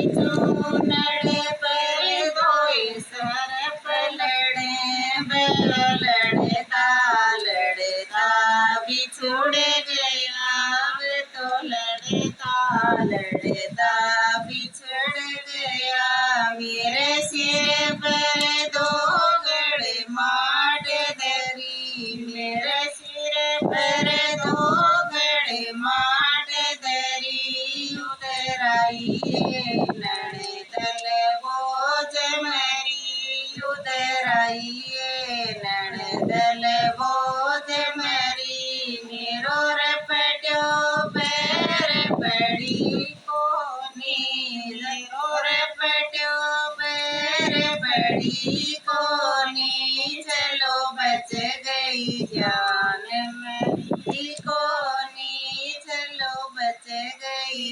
चूनड़ पर धोए सरप लड़े लड़ता लड़ता बिछुड़ गया वे तो लड़ता लड़ता बिछड़ गया मेरे सिर पर दो गड़ माट धरी मेरे सिर पर दो गड़ माट धरी उतराई